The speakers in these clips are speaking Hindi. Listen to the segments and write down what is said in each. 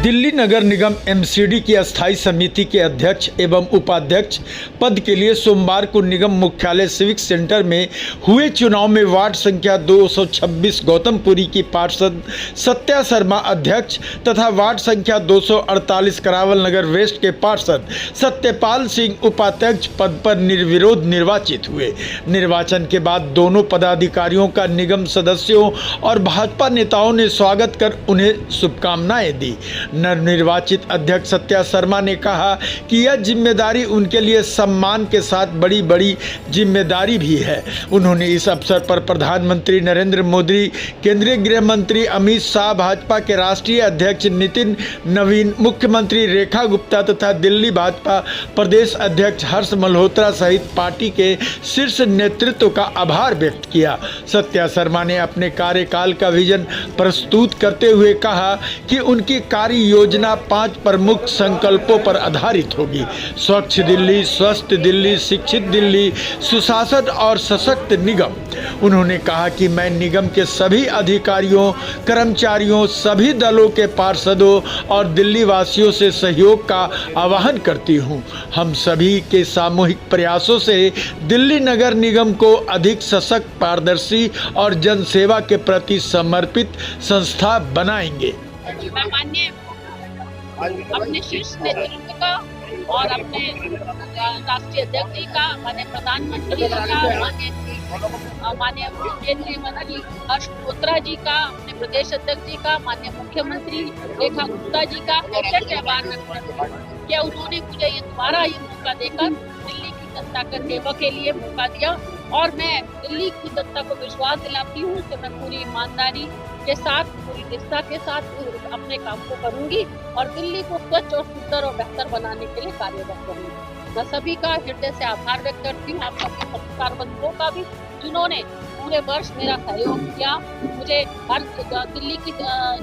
दिल्ली नगर निगम एमसीडी की अस्थायी समिति के अध्यक्ष एवं उपाध्यक्ष पद के लिए सोमवार को निगम मुख्यालय सिविक सेंटर में हुए चुनाव में वार्ड संख्या 226 गौतमपुरी की पार्षद सत्या शर्मा अध्यक्ष तथा वार्ड संख्या 248 करावल नगर वेस्ट के पार्षद सत्यपाल सिंह उपाध्यक्ष पद पर निर्विरोध निर्वाचित हुए। निर्वाचन के बाद दोनों पदाधिकारियों का निगम सदस्यों और भाजपा नेताओं ने स्वागत कर उन्हें शुभकामनाएं दी। नवनिर्वाचित अध्यक्ष सत्या शर्मा ने कहा कि यह जिम्मेदारी उनके लिए सम्मान के साथ बड़ी जिम्मेदारी भी है। उन्होंने इस अवसर पर प्रधानमंत्री नरेंद्र मोदी, केंद्रीय गृह मंत्री अमित शाह, भाजपा के राष्ट्रीय अध्यक्ष नितिन नवीन, मुख्यमंत्री रेखा गुप्ता तथा दिल्ली भाजपा प्रदेश अध्यक्ष हर्ष मल्होत्रा सहित पार्टी के शीर्ष नेतृत्व का आभार व्यक्त किया। सत्या शर्मा ने अपने कार्यकाल का विजन प्रस्तुत करते हुए कहा कि उनकी कार्य योजना 5 प्रमुख संकल्पों पर आधारित होगी: स्वच्छ दिल्ली, स्वस्थ दिल्ली, शिक्षित दिल्ली, सुशासन और सशक्त निगम। उन्होंने कहा कि मैं निगम के सभी अधिकारियों, कर्मचारियों, सभी दलों के पार्षदों और दिल्ली वासियों से सहयोग का आह्वान करती हूं। हम सभी के सामूहिक प्रयासों से दिल्ली नगर निगम को अधिक सशक्त, पारदर्शी और जनसेवा के प्रति समर्पित संस्था बनाएंगे। मैं माननीय अपने शीर्ष नेतृत्व का और अपने राष्ट्रीय अध्यक्ष जी का, माननीय प्रधानमंत्री जी का, माननीय केंद्रीय मंत्री हर्ष मल्होत्रा जी का, अपने प्रदेश अध्यक्ष जी का, माननीय मुख्यमंत्री रेखा गुप्ता जी का आभार व्यक्त करती हूँ कि उन्होंने मुझे ये मौका देकर दिल्ली की जनता के सेवा के लिए मौका दिया। और मैं दिल्ली की जनता को विश्वास दिलाती हूँ कि मैं पूरी ईमानदारी के साथ, पूरी निष्ठा के साथ अपने काम को करूंगी और दिल्ली को स्वच्छ और सुंदर और बेहतर बनाने के लिए कार्यरत करूंगी। मैं सभी का हृदय से आभार व्यक्त करती हूँ, आप सबके पत्रकार बंधुओं का भी, जिन्होंने पूरे वर्ष मेरा सहयोग किया, मुझे हर दिल्ली की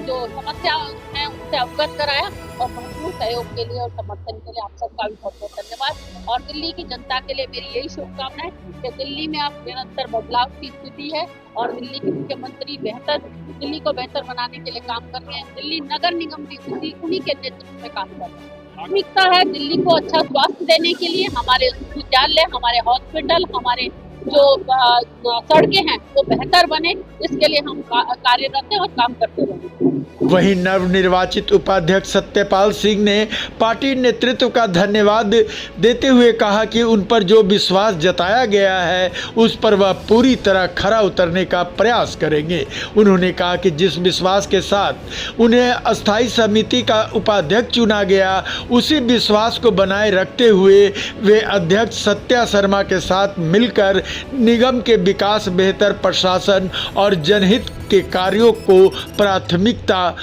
जो समस्या है उनसे अवगत कराया और भरपूर सहयोग के लिए और समर्थन के लिए आप सबका भी बहुत बहुत धन्यवाद। और दिल्ली की जनता के लिए मेरी यही शुभकामना है कि दिल्ली में अब निरंतर बदलाव की स्थिति है और दिल्ली के मुख्यमंत्री दिल्ली को बेहतर बनाने के लिए काम कर रहे हैं। दिल्ली नगर निगम भी उन्हीं के नेतृत्व में काम कर रहे हैं। प्राथमिकता है दिल्ली को अच्छा स्वास्थ्य देने के लिए, हमारे विद्यालय, हमारे हॉस्पिटल, हमारे जो सड़कें हैं वो बेहतर बने, इसके लिए हम कार्यरत हैं और काम करते रहेंगे। वहीं नवनिर्वाचित उपाध्यक्ष सत्यपाल सिंह ने पार्टी नेतृत्व का धन्यवाद देते हुए कहा कि उन पर जो विश्वास जताया गया है उस पर वह पूरी तरह खरा उतरने का प्रयास करेंगे। उन्होंने कहा कि जिस विश्वास के साथ उन्हें अस्थायी समिति का उपाध्यक्ष चुना गया, उसी विश्वास को बनाए रखते हुए वे अध्यक्ष सत्या शर्मा के साथ मिलकर निगम के विकास, बेहतर प्रशासन और जनहित के कार्यों को प्राथमिकता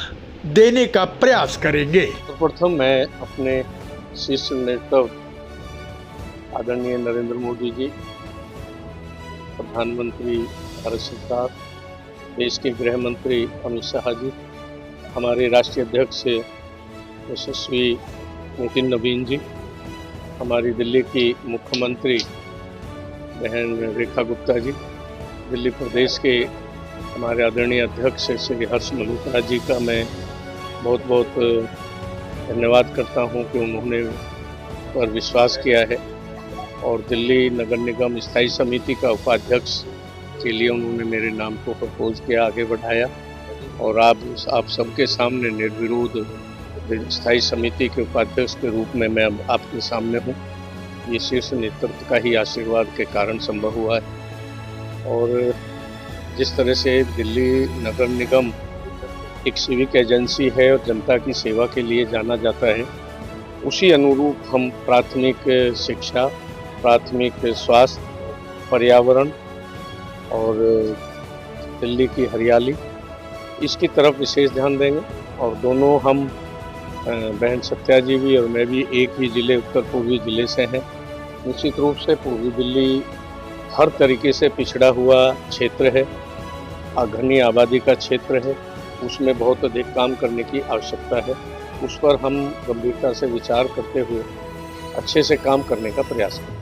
देने का प्रयास करेंगे। प्रथम मैं अपने शीर्ष नेतृत्व आदरणीय नरेंद्र मोदी जी, प्रधानमंत्री भारत सरकार, देश के गृह मंत्री अमित शाह जी, हमारे राष्ट्रीय अध्यक्ष यशस्वी नितिन नवीन जी, हमारी दिल्ली की मुख्यमंत्री बहन रेखा गुप्ता जी, दिल्ली प्रदेश के हमारे आदरणीय अध्यक्ष श्री हर्ष मल्होत्रा जी का मैं बहुत बहुत धन्यवाद करता हूं कि उन्होंने पर विश्वास किया है और दिल्ली नगर निगम स्थायी समिति का उपाध्यक्ष के लिए उन्होंने मेरे नाम को प्रपोज किया, आगे बढ़ाया और आप सबके सामने निर्विरोध स्थायी समिति के उपाध्यक्ष के रूप में मैं अब आपके सामने हूँ। ये शीर्ष नेतृत्व का ही आशीर्वाद के कारण संभव हुआ है। और जिस तरह से दिल्ली नगर निगम एक सिविक एजेंसी है और जनता की सेवा के लिए जाना जाता है, उसी अनुरूप हम प्राथमिक शिक्षा, प्राथमिक स्वास्थ्य, पर्यावरण और दिल्ली की हरियाली, इसकी तरफ विशेष ध्यान देंगे। और दोनों हम बहन सत्या जी भी और मैं भी एक ही ज़िले, उत्तर पूर्वी ज़िले से हैं। निश्चित रूप से पूर्वी दिल्ली हर तरीके से पिछड़ा हुआ क्षेत्र है, घनी आबादी का क्षेत्र है, उसमें बहुत अधिक काम करने की आवश्यकता है। उस पर हम गंभीरता से विचार करते हुए अच्छे से काम करने का प्रयास करें।